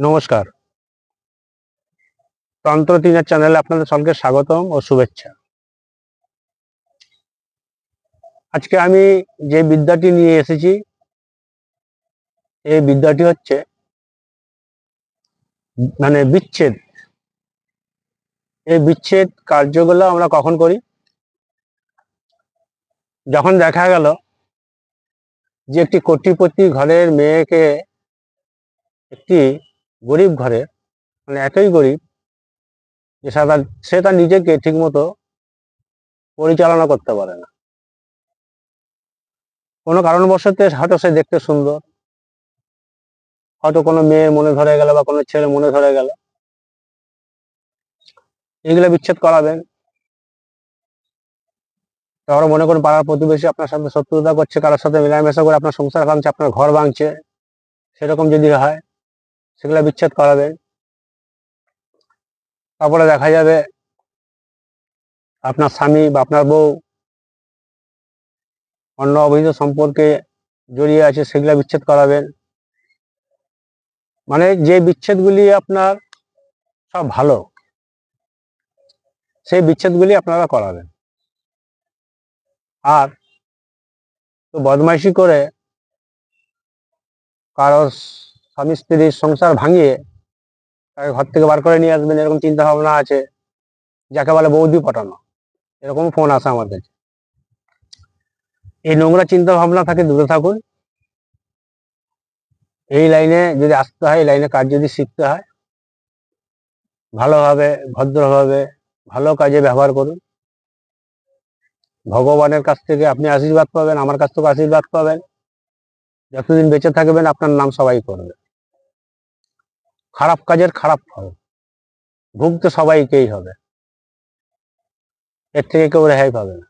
নমস্কার। তন্ত্র তিনের চ্যানেলে আপনাদের সকলকে স্বাগতম ও শুভেচ্ছা। আজকে আমি যে বিদ্যাটি নিয়ে এসেছি, এই বিদ্যাটি হচ্ছে বিচ্ছেদ। এই বিচ্ছেদ কার্যগুলো আমরা কখন করি? যখন দেখা গেল যে একটি কোটিপতি ঘরের মেয়েকে একটি গরিব ঘরে, এতই গরিব যে সে তার নিজেকে ঠিকমতো পরিচালনা করতে পারে না। কোনো কারণবশত হয়তো সে দেখতে সুন্দর, হয়তো কোনো মেয়ের মনে ধরে গেল বা কোনো ছেলে মনে ধরে গেল, এগুলো বিচ্ছেদ করাবেন। তারপরে মনে করুন পাড়ার প্রতিবেশী আপনার সাথে শত্রুতা করছে, কারোর সাথে মেলামেশা করে আপনার সংসার ভাঙছে, আপনার ঘর ভাঙছে, সেরকম যদি হয় সেগুলো বিচ্ছেদ করাবেন। তারপরে দেখা যাবে আপনার স্বামী বা আপনার বউ অন্য অবৈধ সম্পর্কে জড়িয়ে আছে, সেগুলো বিচ্ছেদ করাবেন। যে বিচ্ছেদগুলি আপনার সব ভালো, সেই বিচ্ছেদগুলি আপনারা করাবেন। আর তো বদমাইশি করে কারোর স্বামী স্ত্রীর সংসার ভাঙিয়ে তাকে ঘর থেকে বার করে নিয়ে আসবেন, এরকম চিন্তা ভাবনা আছে, যাকে বলে বৌদি পটানো। এরকম ফোন আসে আমার কাছে। এই নোংরা চিন্তা ভাবনা থেকে দূরে থাকুন। এই লাইনে যদি আসতে হয়, এই লাইনে কাজ যদি শিখতে হয়, ভালোভাবে ভদ্রভাবে ভালো কাজে ব্যবহার করুন। ভগবানের কাছ থেকে আপনি আশীর্বাদ পাবেন, আমার কাছ থেকে আশীর্বাদ পাবেন। যতদিন বেঁচে থাকবেন আপনার নাম সবাই করবে। খারাপ কাজের খারাপ ফল ভুগতে সবাইকেই হবে, এর থেকে কেউ রেহাই পাবে না।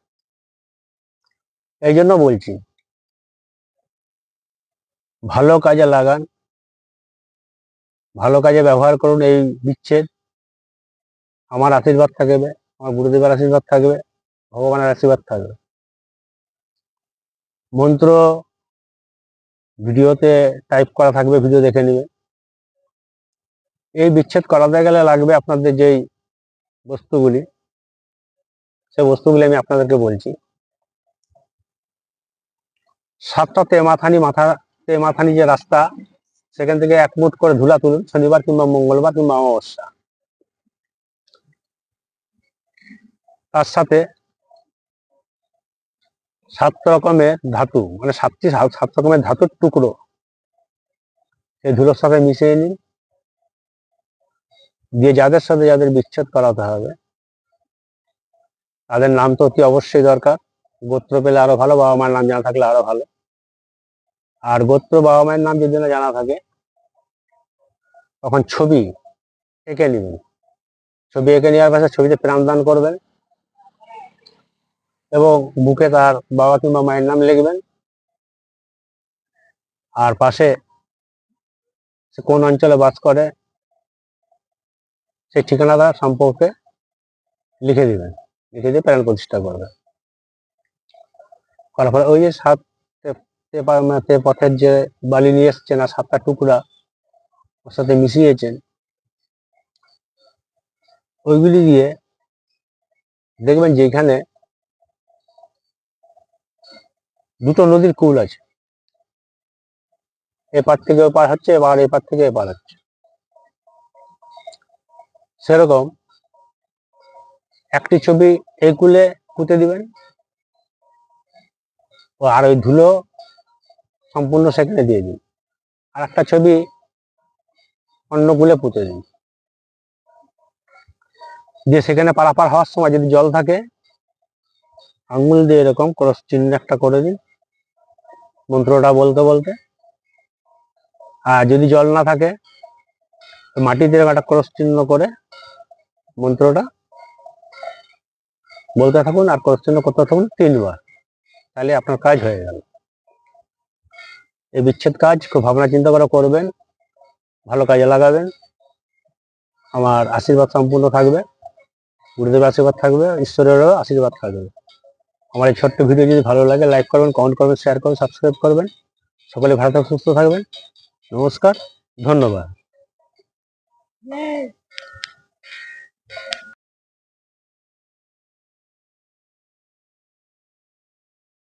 এই জন্য বলছি, ভালো কাজে লাগান, ভালো কাজে ব্যবহার করুন। এই বিচ্ছেদ আমার আশীর্বাদ থাকবে, আমার গুরুদেবের আশীর্বাদ থাকবে, ভগবানের আশীর্বাদ থাকবে। মন্ত্র ভিডিওতে টাইপ করা থাকবে, ভিডিও দেখে নেবে। এই বিচ্ছেদ করাতে গেলে লাগবে আপনাদের যেই বস্তুগুলি, সেই বস্তুগুলি আমি আপনাদেরকে বলছি। 7টা তেমাথানি যে রাস্তা, সেখান থেকে 1 মুঠ করে ধুলা তুলুন, শনিবার কিংবা মঙ্গলবার কিংবা অমাবস্যা। তার সাথে 7 রকমের ধাতু, 7 রকমের ধাতুর টুকরো এই ধুলোর সাথে মিশিয়ে নিন। দিয়ে যাদের সাথে যাদের বিচ্ছেদ করাতে হবে তাদের নাম তো অতি অবশ্যই দরকার। গোত্র পেলে আরো ভালো, বাবা মায়ের নাম জানা থাকলে আরো ভালো। আর গোত্র বাবা মায়ের নাম যদি না জানা থাকে, তখন ছবি এঁকে নেবেন। ছবি এঁকে নেওয়ার পাশে ছবিতে প্রাণদান করবেন এবং বুকে তার বাবা কিংবা মায়ের নাম লিখবেন। আর পাশে সে কোন অঞ্চলে বাস করে সেই ঠিকানাটা সম্পর্কে লিখে দিবেন, লিখে দিয়ে প্রাণ প্রতিষ্ঠা করবেন। করার পরে ওই যে 7 পথের যে বালি নিয়ে এসছেন আর 7টা টুকরা ওর সাথে মিশিয়েছেন, ওইগুলি দিয়ে দেখবেন যেখানে 2টো নদীর কূল আছে, এপার থেকে ওপার হচ্ছে, এবার এপার থেকে এপার হচ্ছে, সেরকম একটি ছবি এই কূলে পুঁতে দিবেন, আর ওই ধুলো সম্পূর্ণ সেখানে দিয়ে দিন। আর একটা ছবি অন্য কূলে পুঁতে দিন, দিয়ে সেখানে পারাপার হওয়ার সময় যদি জল থাকে, আঙ্গুল দিয়ে এরকম ক্রস চিহ্ন একটা করে দিন মন্ত্রটা বলতে বলতে। আর যদি জল না থাকে, মাটিতে একটা ক্রস চিহ্ন করে মন্ত্রটা বলতে থাকুন আর ক্রস চিহ্ন করতে থাকুন 3 বার, তাহলে আপনার কাজ হয়ে গেল। এই বিচ্ছেদ কাজ খুব ভাবনা চিন্তা করে করবেন, ভালো কাজে লাগাবেন। আমার আশীর্বাদ সম্পূর্ণ থাকবে, গুরুদেবের আশীর্বাদ থাকবে, ঈশ্বরেরও আশীর্বাদ থাকবে। আমার এই ছোট্ট ভিডিও যদি ভালো লাগে লাইক করবেন, কমেন্ট করবেন, শেয়ার করবেন, সাবস্ক্রাইব করবেন। সকলে ভালো থাকবেন, সুস্থ থাকবেন। নমস্কার, ধন্যবাদ।